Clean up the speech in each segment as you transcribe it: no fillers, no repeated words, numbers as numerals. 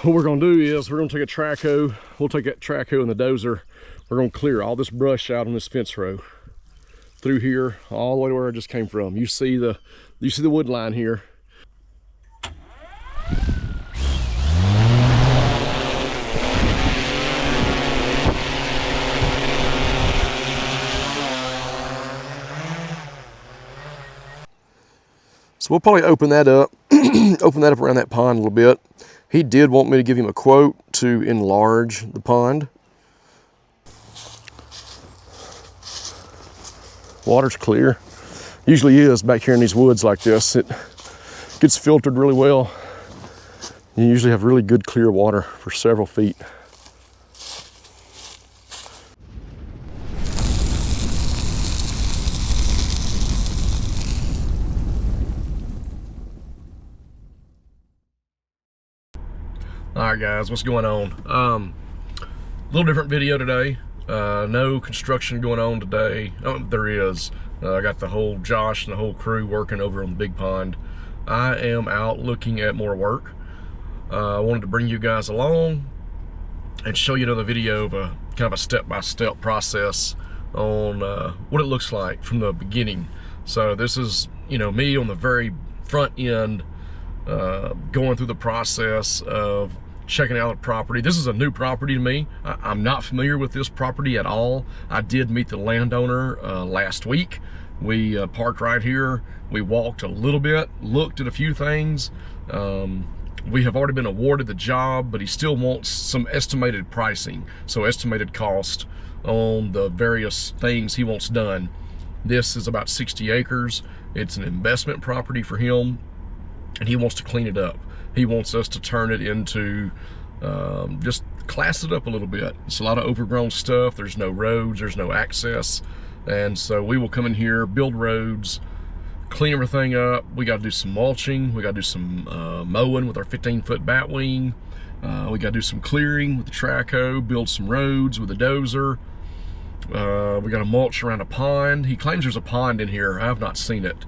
What we're gonna do is we're gonna take a track hoe. We'll take that track hoe and the dozer. We're gonna clear all this brush out on this fence row through here all the way to where it just came from. You see the wood line here. So we'll probably open that up, open that up around that pond a little bit. He did want me to give him a quote to enlarge the pond. Water's clear. Usually is back here in these woods like this. It gets filtered really well. You usually have really good clear water for several feet. All right, guys, what's going on? Little different video today. No construction going on today. Oh, there is. I got the whole Josh and the whole crew working over on the big pond. I am out looking at more work. I wanted to bring you guys along and show you another video of a kind of a step-by-step process on what it looks like from the beginning. So this is, you know, me on the very front end, going through the process of checking out the property. This is a new property to me. I'm not familiar with this property at all. I did meet the landowner last week. We parked right here. We walked a little bit, looked at a few things. We have already been awarded the job, but he still wants some estimated pricing, so estimated cost on the various things he wants done. This is about 60 acres. It's an investment property for him, and he wants to clean it up. He wants us to turn it into, just class it up a little bit. It's a lot of overgrown stuff. There's no roads, there's no access. And so we will come in here, build roads, clean everything up. We got to do some mulching. We got to do some mowing with our 15-foot batwing. We got to do some clearing with the track hoe, build some roads with the dozer. We got to mulch around a pond. He claims there's a pond in here. I have not seen it.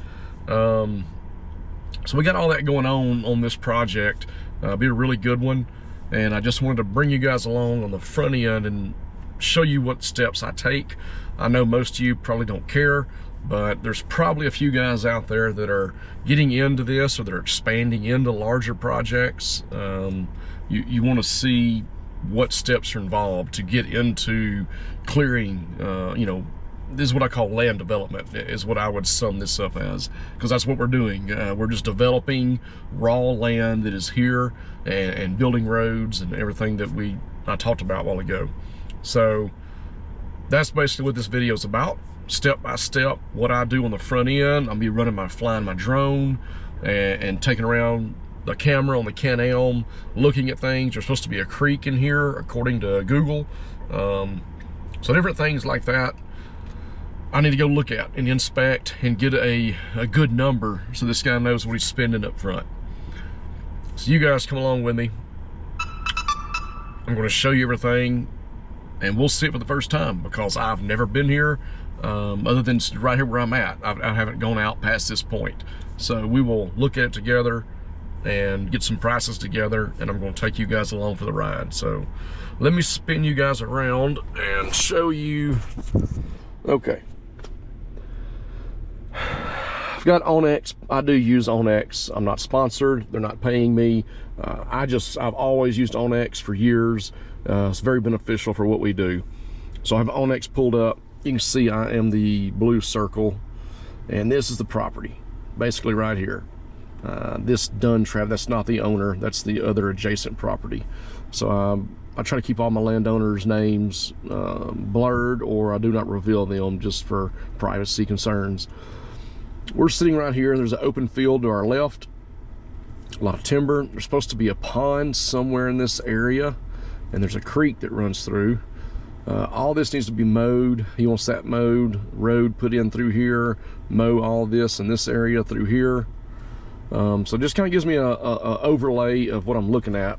So we got all that going on this project. Be a really good one, and I just wanted to bring you guys along on the front end and show you what steps I take. I know most of you probably don't care, but there's probably a few guys out there that are getting into this or they're expanding into larger projects. You want to see what steps are involved to get into clearing, you know, this is what I call land development, is what I would sum this up as, because that's what we're doing. We're just developing raw land that is here and building roads and everything that I talked about a while ago. So that's basically what this video is about. Step by step, what I do on the front end. I'll be flying my drone and taking around the camera on the Can-Am, looking at things. There's supposed to be a creek in here, according to Google. So different things like that I need to go look at and inspect and get a good number so this guy knows what he's spending up front. So you guys come along with me. I'm going to show you everything, and we'll see it for the first time because I've never been here, other than right here where I'm at. I haven't gone out past this point. So we will look at it together and get some prices together, and I'm going to take you guys along for the ride. So let me spin you guys around and show you. Okay. I've got Onyx. I do use Onyx. I'm not sponsored. They're not paying me. I've always used Onyx for years. It's very beneficial for what we do. So I have Onyx pulled up. You can see I am the blue circle, and this is the property, basically right here. This Duntrap, that's not the owner. That's the other adjacent property. So I try to keep all my landowners' names blurred, or I do not reveal them just for privacy concerns. We're sitting right here. There's an open field to our left, a lot of timber. There's supposed to be a pond somewhere in this area, and there's a creek that runs through. All this needs to be mowed. He wants that mowed, road put in through here, mow all this in this area through here. So just kind of gives me a overlay of what I'm looking at.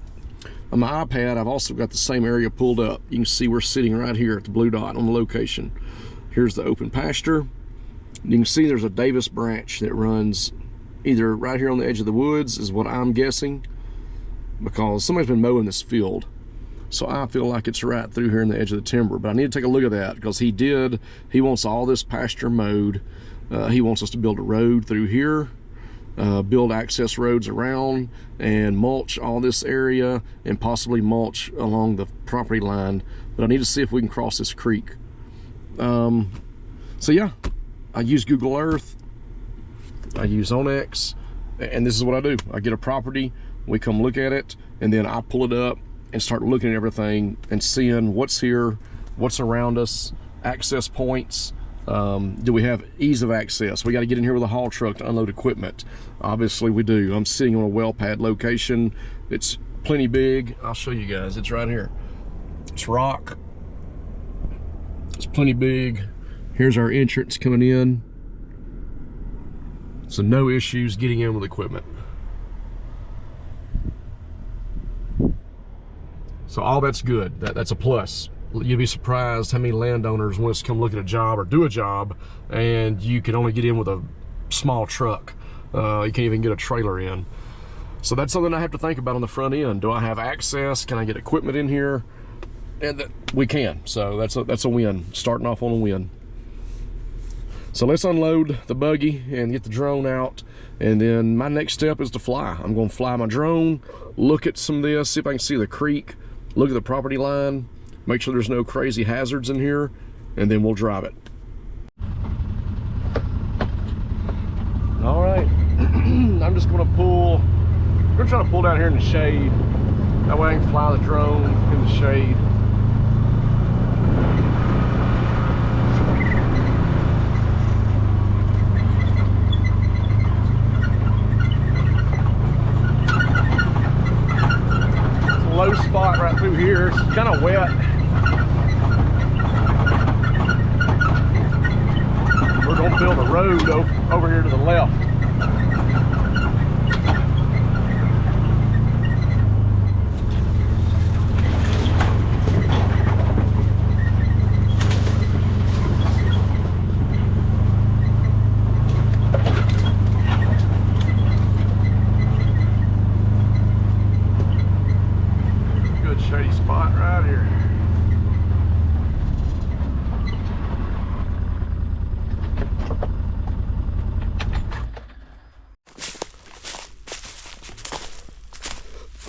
On my iPad, I've also got the same area pulled up. You can see we're sitting right here at the blue dot on the location. Here's the open pasture. You can see there's a Davis branch that runs either right here on the edge of the woods, is what I'm guessing, because somebody's been mowing this field. So I feel like it's right through here in the edge of the timber, but I need to take a look at that because he wants all this pasture mowed. He wants us to build a road through here, build access roads around, and mulch all this area, and possibly mulch along the property line. But I need to see if we can cross this creek. So yeah, I use Google Earth, I use Onyx, and this is what I do. I get a property, we come look at it, and then I pull it up and start looking at everything and seeing what's here, what's around us, access points. Do we have ease of access? We got to get in here with a haul truck to unload equipment. Obviously we do. I'm sitting on a well pad location. It's plenty big. I'll show you guys. It's right here. It's rock. It's plenty big. Here's our entrance coming in. So no issues getting in with equipment. So all that's good. That's a plus. You'd be surprised how many landowners want us to come look at a job or do a job, and you can only get in with a small truck. You can't even get a trailer in. So that's something I have to think about on the front end. Do I have access? Can I get equipment in here? And we can. So that's a win. Starting off on a win. So let's unload the buggy and get the drone out. And then my next step is to fly. I'm going to fly my drone, look at some of this, see if I can see the creek, look at the property line, make sure there's no crazy hazards in here, and then we'll drive it. All right, I'm just gonna try to pull down here in the shade. That way I can fly the drone in the shade. Low spot right through here. It's kind of wet. We're going to build a road over here to the left. Shady spot right here.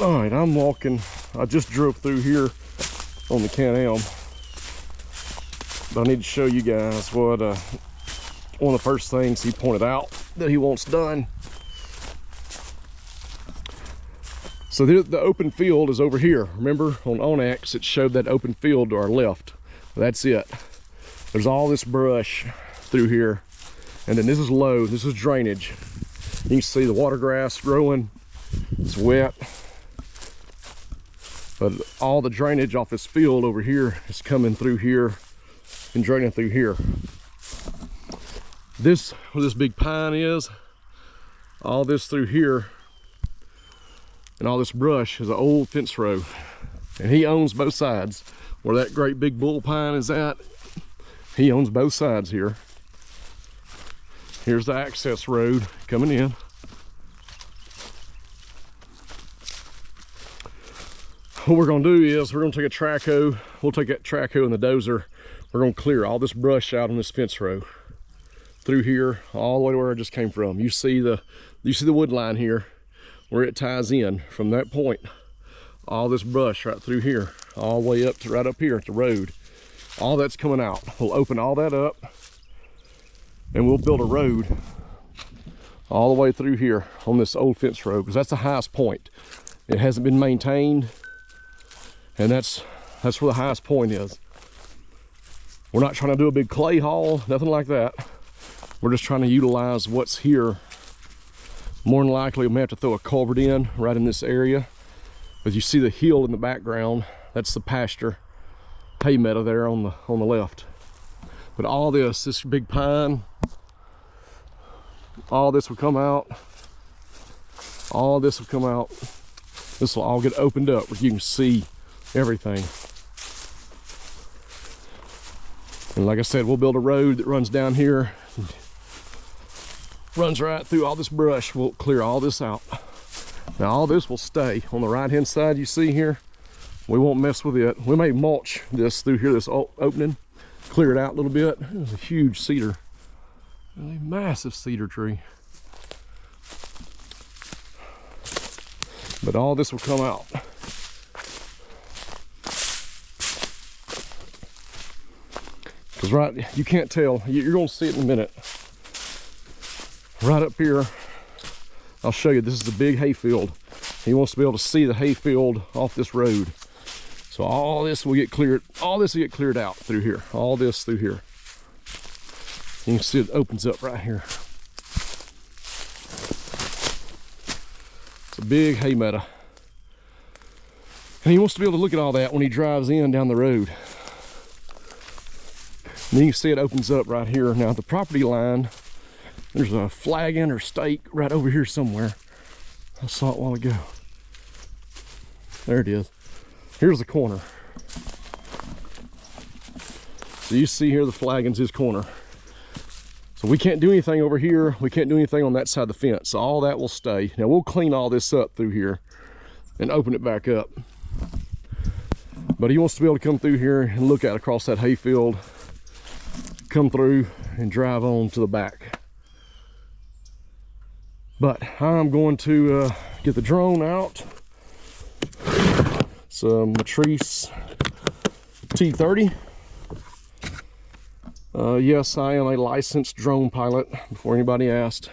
All right, I'm walking. I just drove through here on the Can-Am, but I need to show you guys what one of the first things he pointed out that he wants done. So the open field is over here. Remember on Onyx, it showed that open field to our left. That's it. There's all this brush through here. And then this is low, this is drainage. You can see the water grass growing, it's wet. But all the drainage off this field over here is coming through here and draining through here. This, where this big pine is, all this through here, and all this brush is an old fence row, and he owns both sides. Where that great big bull pine is at, he owns both sides here. Here's the access road coming in. What we're gonna do is we're gonna take a track hoe. We'll take that track hoe and the dozer. We're gonna clear all this brush out on this fence row through here, all the way to where I just came from. You see the wood line here, where it ties in from that point. All this brush right through here, all the way up to right up here at the road. All that's coming out. We'll open all that up and we'll build a road all the way through here on this old fence road, because that's the highest point. It hasn't been maintained, and that's where the highest point is. We're not trying to do a big clay haul, nothing like that. We're just trying to utilize what's here. More than likely, we may have to throw a culvert in right in this area. But you see the hill in the background, that's the pasture hay meadow there on the left. But all this big pine, all this will come out. All this will come out. This will all get opened up where you can see everything. And like I said, we'll build a road that runs down here, runs right through all this brush. We'll clear all this out. Now all this will stay on the right hand side you see here. We won't mess with it. We may mulch this through here, this opening, clear it out a little bit. There's a huge cedar, a massive cedar tree. But all this will come out. Because right, you can't tell, you're gonna see it in a minute. Right up here, I'll show you, this is the big hay field. He wants to be able to see the hay field off this road. So all this will get cleared, all this will get cleared out through here, all this through here. You can see it opens up right here. It's a big hay meadow. And he wants to be able to look at all that when he drives in down the road. And you can see it opens up right here. Now the property line, there's a flagging or stake right over here somewhere. I saw it a while ago. There it is. Here's the corner. So you see here the flagging's his corner. So we can't do anything over here. We can't do anything on that side of the fence. So all that will stay. Now we'll clean all this up through here and open it back up. But he wants to be able to come through here and look out across that hay field, come through and drive on to the back. But I'm going to get the drone out. It's a Matrice T30. Yes, I am a licensed drone pilot, before anybody asked.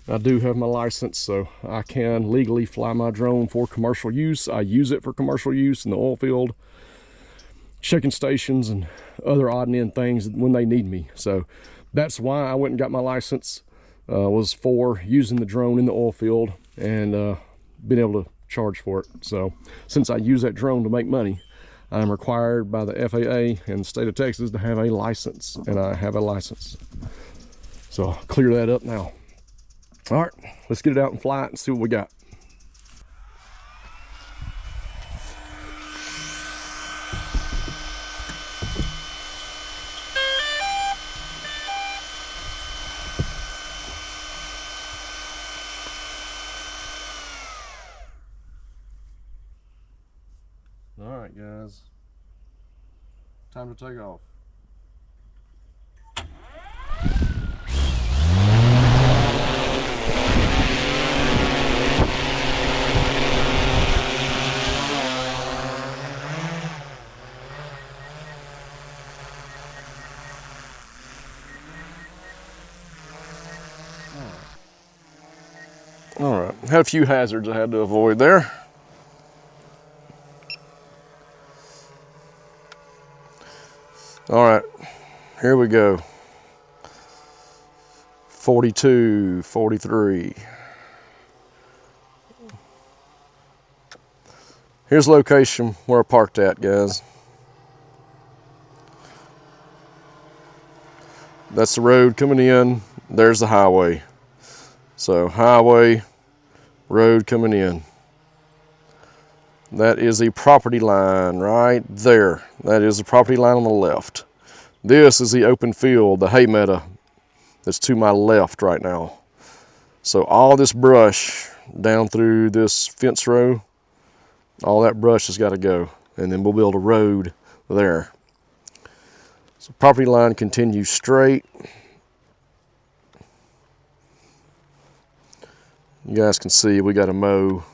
I do have my license, so I can legally fly my drone for commercial use. I use it for commercial use in the oil field, checking stations, and other odd and end things when they need me. So that's why I went and got my license, was for using the drone in the oil field and being able to charge for it. So since I use that drone to make money, I'm required by the FAA and the state of Texas to have a license, and I have a license. So I'll clear that up now. All right, let's get it out and fly it and see what we got. All right, guys, time to take off. All right, had a few hazards I had to avoid there. All right, here we go. 42, 43. Here's the location where I parked at, guys. That's the road coming in. There's the highway. So highway, road coming in. That is the property line right there. That is the property line on the left. This is the open field, the hay meadow that's to my left right now. So all this brush down through this fence row, all that brush has got to go. And then we'll build a road there. So property line continues straight. You guys can see we got to mow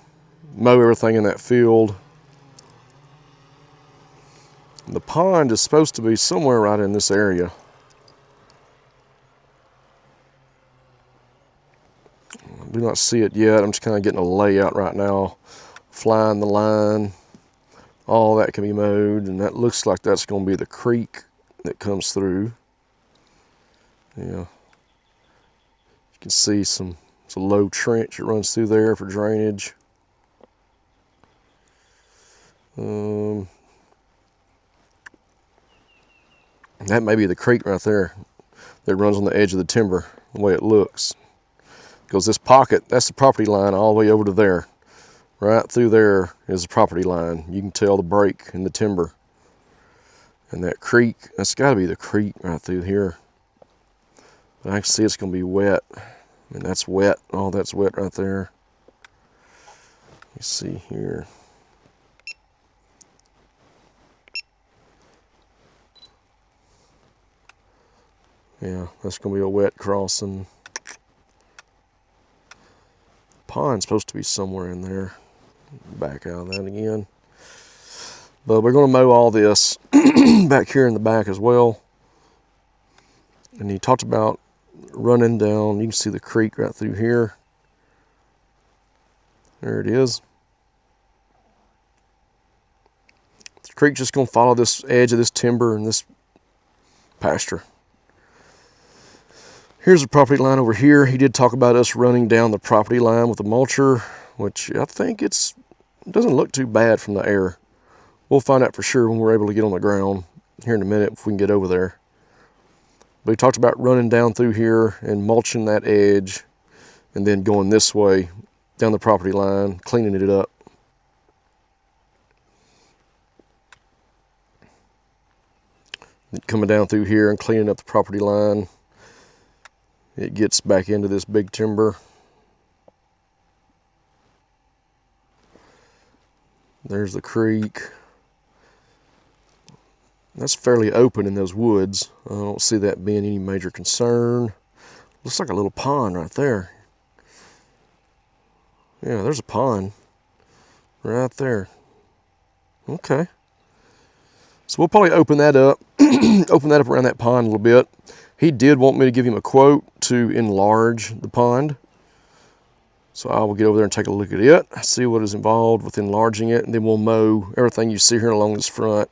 everything in that field. The pond is supposed to be somewhere right in this area. I do not see it yet. I'm just kind of getting a layout right now. Flying the line. All that can be mowed, and that looks like that's going to be the creek that comes through. Yeah. You can see it's a low trench that runs through there for drainage. That may be the creek right there that runs on the edge of the timber, the way it looks. Because this pocket, that's the property line all the way over to there. Right through there is the property line. You can tell the break in the timber. And that creek, that's got to be the creek right through here. But I can see it's going to be wet. And that's wet. Oh, that's wet right there. Let's see here. Yeah, that's gonna be a wet crossing. Pond's supposed to be somewhere in there. Back out of that again. But we're gonna mow all this back here in the back as well. And he talked about running down, you can see the creek right through here. There it is. The creek's just gonna follow this edge of this timber and this pasture. Here's the property line over here. He did talk about us running down the property line with the mulcher, which I think it doesn't look too bad from the air. We'll find out for sure when we're able to get on the ground here in a minute if we can get over there. But he talked about running down through here and mulching that edge and then going this way down the property line, cleaning it up. Coming down through here and cleaning up the property line. It gets back into this big timber. There's the creek. That's fairly open in those woods. I don't see that being any major concern. Looks like a little pond right there. Yeah, there's a pond right there. Okay. So we'll probably open that up, open that up around that pond a little bit. He did want me to give him a quote to enlarge the pond. So I will get over there and take a look at it, see what is involved with enlarging it, and then we'll mow everything you see here along this front.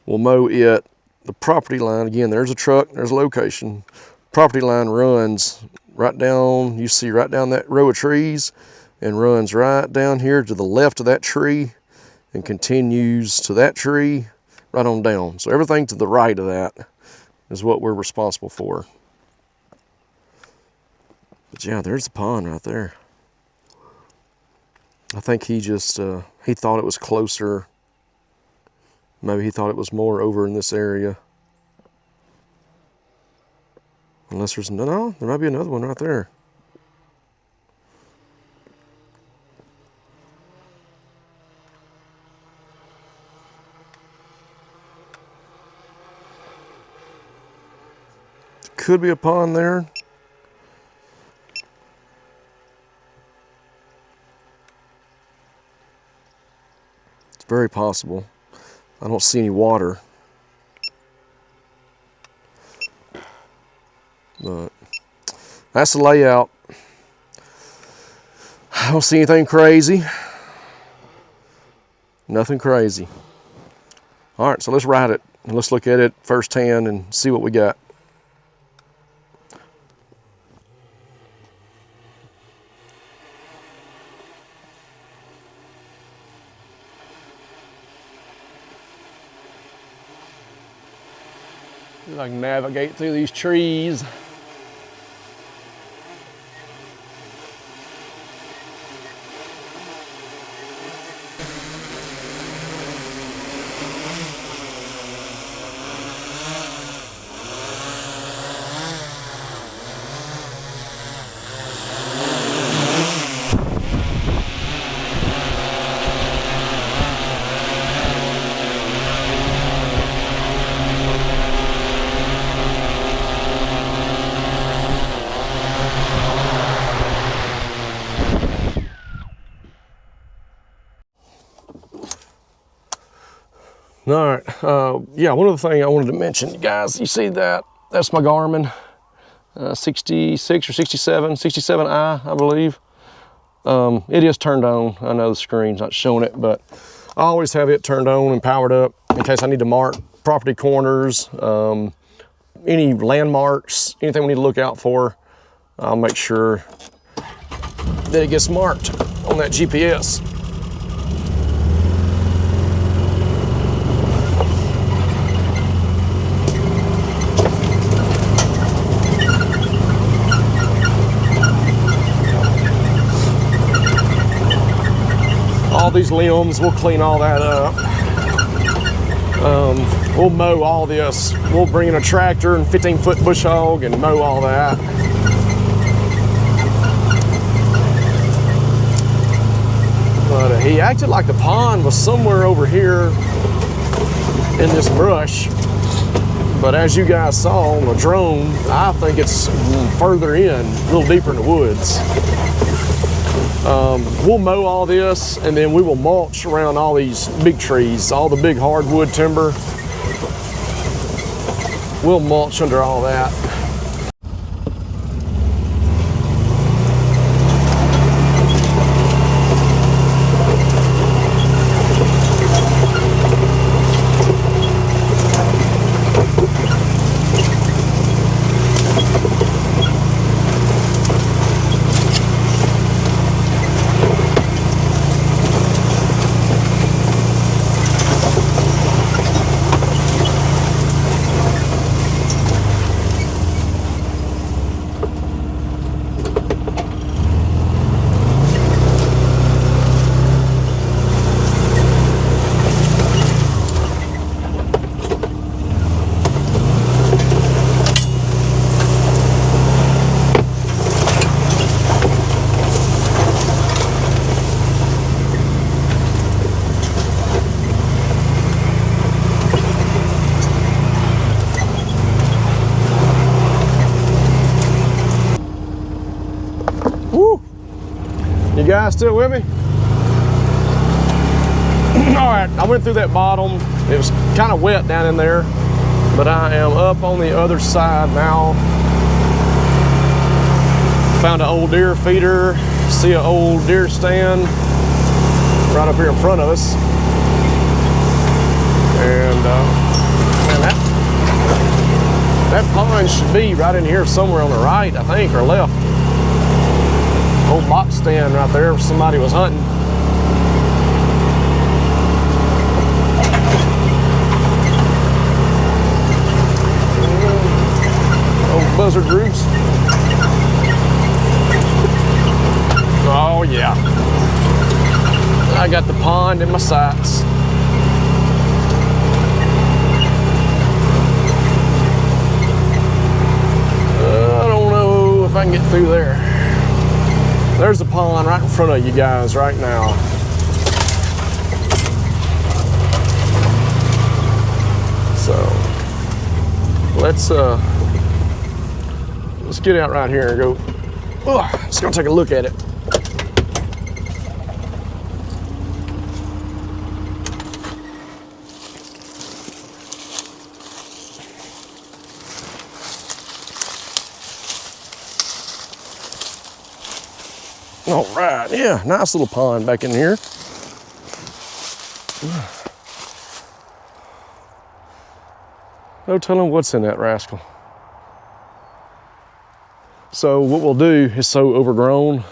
We'll mow it, the property line, again, there's a truck, there's a location. Property line runs right down, you see right down that row of trees, and runs right down here to the left of that tree, and continues to that tree, right on down. So everything to the right of that is what we're responsible for. But yeah, there's the pond right there. I think he just, he thought it was closer. Maybe he thought it was more over in this area. Unless there's, no, there might be another one right there. Could be a pond there. It's very possible. I don't see any water. But that's the layout. I don't see anything crazy. Nothing crazy. All right, so let's ride it. And let's look at it firsthand and see what we got. See if I can navigate through these trees. All right, yeah, one other thing I wanted to mention, you guys, you see that? That's my Garmin, 66 or 67i, I believe. It is turned on. I know the screen's not showing it, but I always have it turned on and powered up in case I need to mark property corners, any landmarks, anything we need to look out for. I'll make sure that it gets marked on that GPS. All these limbs, we'll clean all that up. We'll mow all this. We'll bring in a tractor and 15-foot bush hog and mow all that. he acted like the pond was somewhere over here in this brush. But as you guys saw on the drone, I think it's further in, a little deeper in the woods. We'll mow all this, and then we will mulch around all these big trees, all the big hardwood timber. We'll mulch under all that. Woo! You guys still with me? All right, I went through that bottom. It was kind of wet down in there, but I am up on the other side now. Found an old deer feeder. See an old deer stand right up here in front of us. And man, that pond should be right in here somewhere on the right, I think, or left. Old box stand right there if somebody was hunting. Old buzzard roost. Oh yeah. I got the pond in my sights. I don't know if I can get through there. There's the pond right in front of you guys right now. So let's get out right here and go. Just gonna take a look at it. All right, yeah, nice little pond back in here. No telling what's in that rascal. So what we'll do is so overgrown,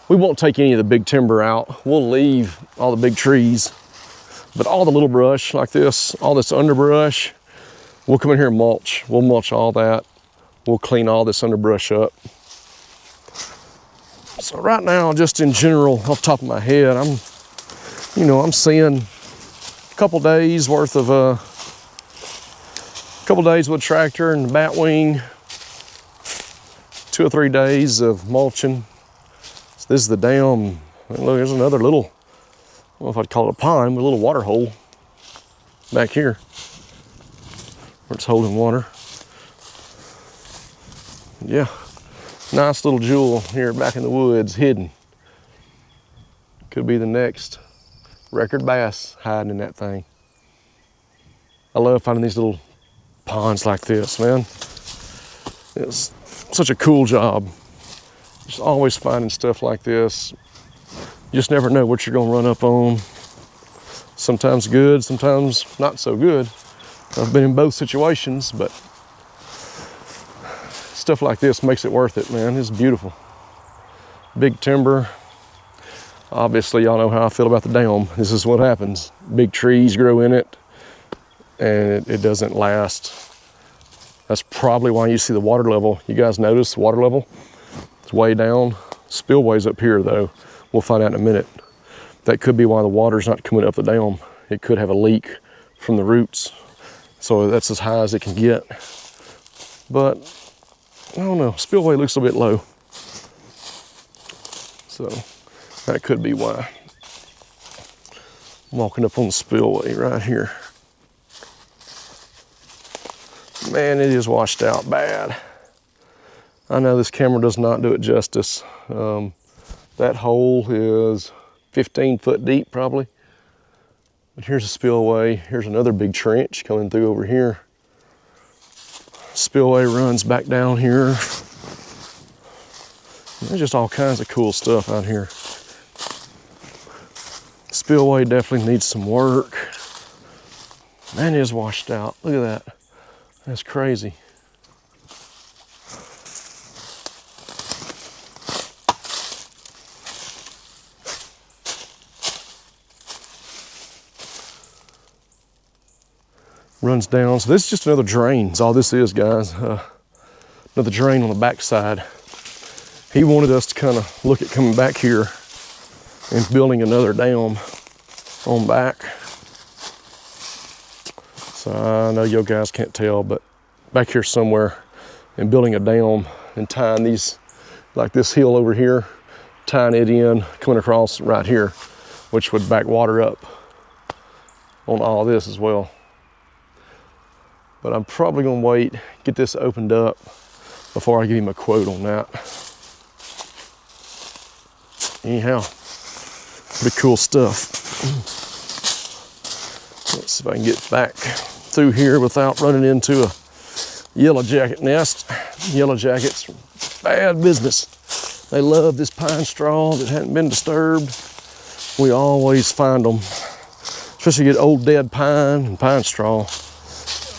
we won't take any of the big timber out. We'll leave all the big trees, but all the little brush like this, all this underbrush, we'll come in here and mulch. We'll mulch all that. We'll clean all this underbrush up. So right now, just in general, off the top of my head, I'm seeing a couple days worth of with tractor and batwing, 2 or 3 days of mulching. So this is the dam. Look, there's another little, I don't know if I'd call it a pond, but a little water hole back here where it's holding water. Yeah. Nice little jewel here back in the woods, hidden. Could be the next record bass hiding in that thing. I love finding these little ponds like this, man. It's such a cool job. Just always finding stuff like this. You just never know what you're gonna run up on. Sometimes good, sometimes not so good. I've been in both situations, but stuff like this makes it worth it, man. It's beautiful. Big timber. Obviously, y'all know how I feel about the dam. This is what happens. Big trees grow in it, and it doesn't last. That's probably why you see the water level. You guys notice the water level? It's way down. Spillway's up here, though. We'll find out in a minute. That could be why the water's not coming up the dam. It could have a leak from the roots. So that's as high as it can get. But I don't know, spillway looks a bit low. So that could be why. Walking up on the spillway right here. Man, it is washed out bad. I know this camera does not do it justice. That hole is 15 foot deep probably. But here's a spillway. Here's another big trench coming through over here. Spillway runs back down here. There's just all kinds of cool stuff out here. Spillway definitely needs some work. Man, it is washed out. Look at that. That's crazy. Runs down. So this is just another drain. That's all this is, guys. Another drain on the back side. He wanted us to kind of look at coming back here and building another dam on back. So I know you guys can't tell, but back here somewhere and building a dam and tying these, like this hill over here, tying it in, coming across right here, which would back water up on all this as well. But I'm probably gonna wait, get this opened up before I give him a quote on that. Anyhow, pretty cool stuff. Let's see if I can get back through here without running into a yellow jacket nest. Yellow jackets, bad business. They love this pine straw that hadn't been disturbed. We always find them, especially get old dead pine and pine straw.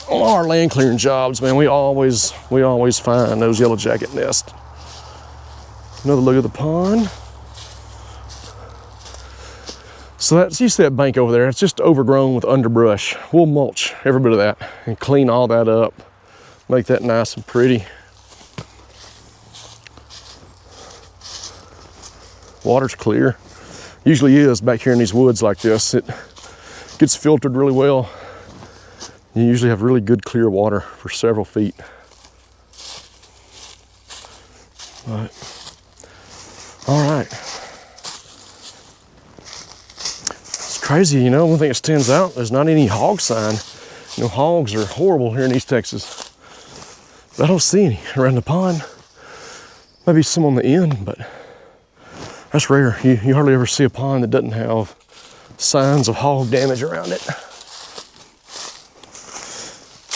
On our land clearing jobs, man, we always find those yellow jacket nests. Another look at the pond. So that's, you see that bank over there, it's just overgrown with underbrush. We'll mulch every bit of that and clean all that up, make that nice and pretty. Water's clear. Usually is back here in these woods like this. It gets filtered really well. You usually have really good clear water for several feet. All right. It's crazy, you know, one thing that stands out, there's not any hog sign. You know, hogs are horrible here in East Texas. But I don't see any around the pond. Maybe some on the end, but that's rare. You hardly ever see a pond that doesn't have signs of hog damage around it.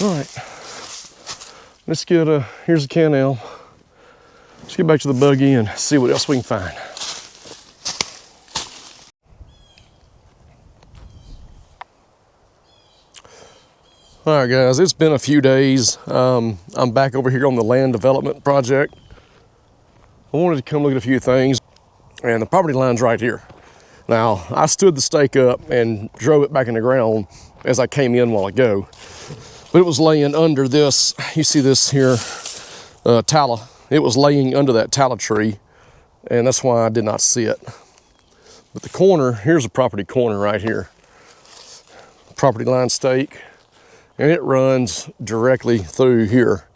All right, let's get, here's the canal. Let's get back to the buggy and see what else we can find. All right, guys, it's been a few days. I'm back over here on the land development project. I wanted to come look at a few things, and the property line's right here. Now, I stood the stake up and drove it back in the ground as I came in a while ago. But it was laying under this, you see this here, tala. It was laying under that tala tree, and that's why I did not see it. But the corner, here's a property corner right here. Property line stake, and it runs directly through here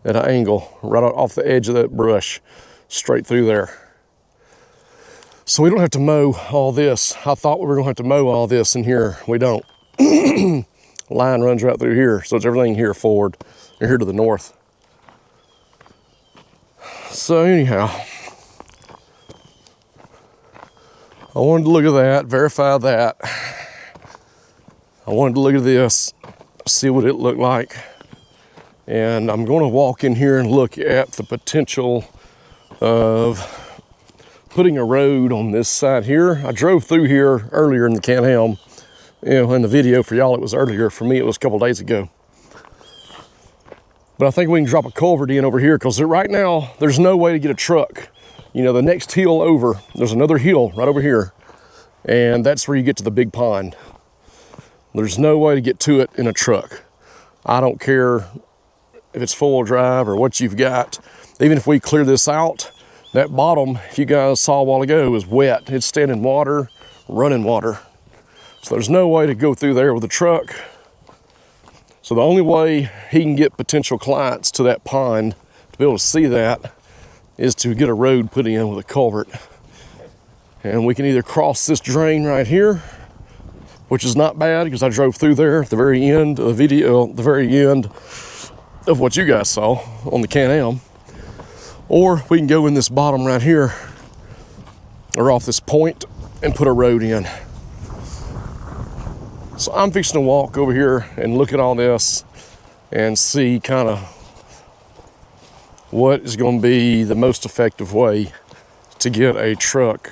at an angle, right off the edge of that brush, straight through there. So we don't have to mow all this. I thought we were gonna have to mow all this in here. We don't. Line runs right through here, so it's everything here forward and here to the north. So anyhow, I wanted to look at that, verify that. I wanted to look at this, see what it looked like. And I'm going to walk in here and look at the potential of putting a road on this side here. I drove through here earlier in the Can-Am. You know, in the video for y'all it was earlier, for me it was a couple days ago. But I think we can drop a culvert in over here, because right now there's no way to get a truck. You know, the next hill over, there's another hill right over here, and that's where you get to the big pond. There's no way to get to it in a truck. I don't care if it's four-wheel drive or what you've got. Even if we clear this out, that bottom, if you guys saw a while ago, is wet. It's standing water, running water. So there's no way to go through there with a truck. So the only way he can get potential clients to that pond to be able to see that is to get a road put in with a culvert. And we can either cross this drain right here, which is not bad because I drove through there at the very end of the video, the very end of what you guys saw on the Can-Am. Or we can go in this bottom right here, or off this point, and put a road in. So I'm fixing to walk over here and look at all this and see kind of what is going to be the most effective way to get a truck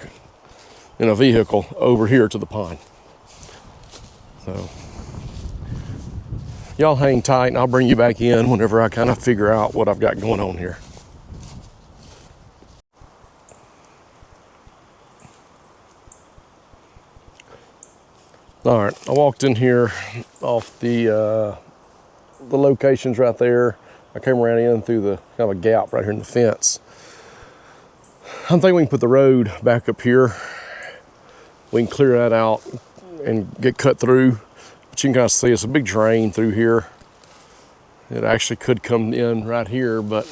and a vehicle over here to the pond. So y'all hang tight and I'll bring you back in whenever I kind of figure out what I've got going on here. All right, I walked in here off the locations right there. I came around in through the kind of a gap right here in the fence. I'm thinking we can put the road back up here. We can clear that out and get cut through. But you can kind of see it's a big drain through here. It actually could come in right here, but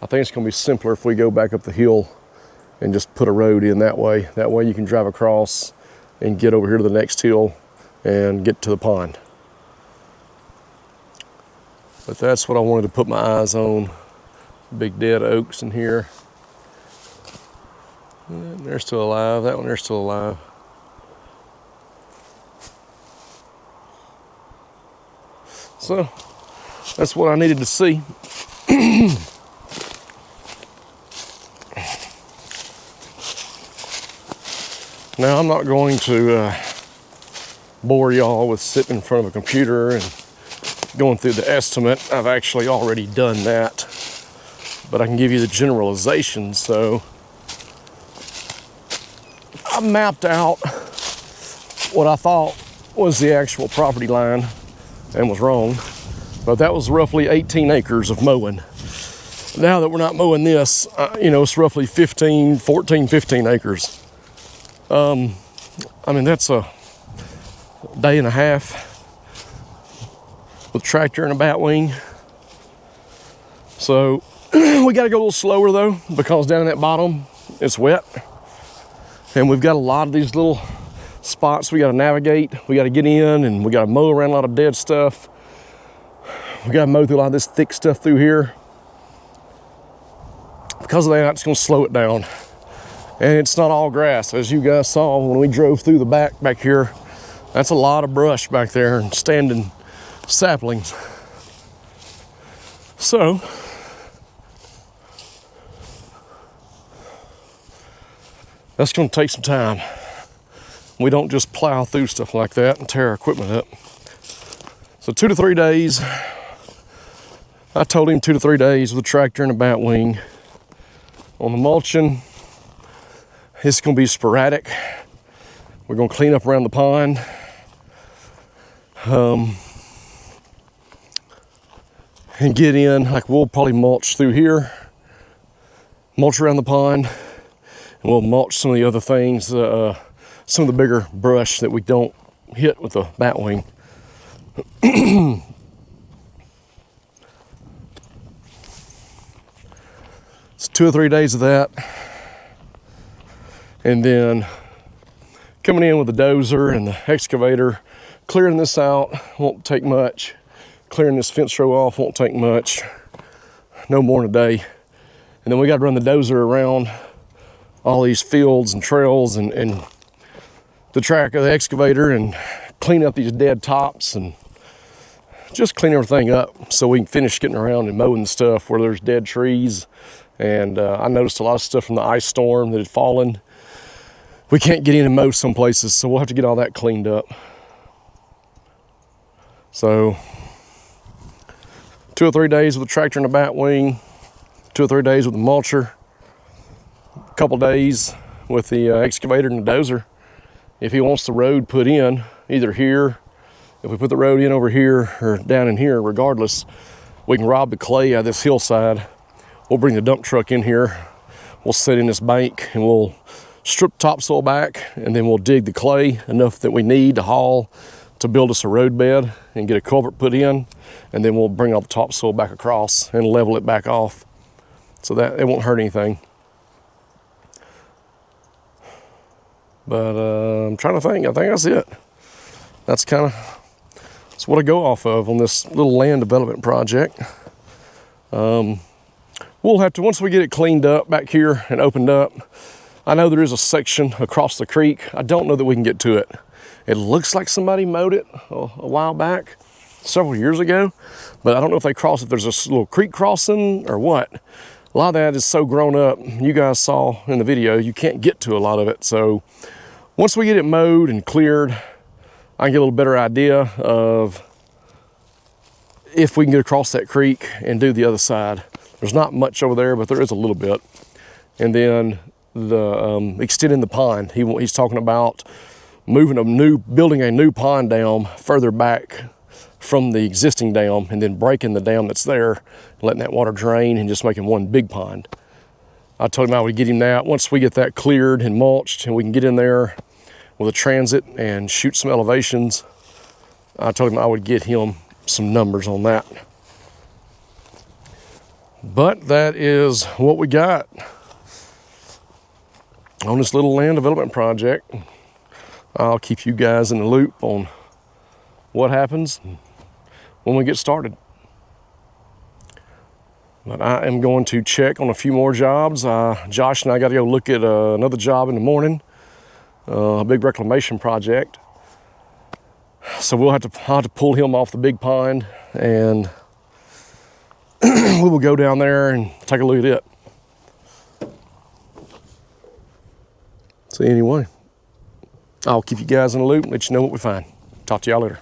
I think it's gonna be simpler if we go back up the hill and just put a road in that way. That way you can drive across and get over here to the next hill and get to the pond. But that's what I wanted to put my eyes on. Big dead oaks in here. And they're still alive. That one, they're still alive. So that's what I needed to see. Now, I'm not going to bore y'all with sitting in front of a computer and going through the estimate. I've actually already done that, but I can give you the generalizations. So I mapped out what I thought was the actual property line and was wrong, but that was roughly 18 acres of mowing. Now that we're not mowing this, it's roughly 15 acres. I mean, that's a day and a half with tractor and a batwing. So we got to go a little slower though, because down in that bottom, it's wet. And we've got a lot of these little spots we got to navigate. We got to get in and we got to mow around a lot of dead stuff. We got to mow through a lot of this thick stuff through here. Because of that, it's going to slow it down. And it's not all grass, as you guys saw when we drove through the back here. That's a lot of brush back there and standing saplings. So that's going to take some time. We don't just plow through stuff like that and tear our equipment up. So 2 to 3 days. I told him 2 to 3 days with a tractor and a batwing. On the mulching, it's going to be sporadic. We're going to clean up around the pond. And get in, like we'll probably mulch through here, mulch around the pond, and we'll mulch some of the other things, some of the bigger brush that we don't hit with the batwing. It's 2 or 3 days of that. And then coming in with the dozer and the excavator, clearing this out won't take much. Clearing this fence row off won't take much. No more than a day. And then we got to run the dozer around all these fields and trails and the track of the excavator and clean up these dead tops and just clean everything up so we can finish getting around and mowing the stuff where there's dead trees. And I noticed a lot of stuff from the ice storm that had fallen. We can't get in and mow some places, so we'll have to get all that cleaned up. So 2 or 3 days with a tractor and a batwing, 2 or 3 days with the mulcher, a couple days with the excavator and the dozer. If he wants the road put in, either here, if we put the road in over here or down in here, regardless, we can rob the clay out of this hillside. We'll bring the dump truck in here. We'll sit in this bank and we'll strip topsoil back, and then we'll dig the clay enough that we need to haul to build us a road bed and get a culvert put in, and then we'll bring all the topsoil back across and level it back off so that it won't hurt anything. But I'm trying to think. I think that's it. that's what I go off of on this little land development project. We'll have to, once we get it cleaned up back here and opened up, I know there is a section across the creek. I don't know that we can get to it. It looks like somebody mowed it a while back, several years ago, but I don't know if they crossed, if there's a little creek crossing or what. A lot of that is so grown up. You guys saw in the video, you can't get to a lot of it. So once we get it mowed and cleared, I can get a little better idea of if we can get across that creek and do the other side. There's not much over there, but there is a little bit. And then the extending the pond. He's talking about building a new pond dam further back from the existing dam, and then breaking the dam that's there, letting that water drain and just making one big pond. I told him I would get him that. Once we get that cleared and mulched and we can get in there with a transit and shoot some elevations, I told him I would get him some numbers on that. But that is what we got on this little land development project. I'll keep you guys in the loop on what happens when we get started. But I am going to check on a few more jobs. Josh and I got to go look at another job in the morning, a big reclamation project. So I'll have to pull him off the big pond, and we will go down there and take a look at it. So anyway, I'll keep you guys in the loop and let you know what we find. Talk to y'all later.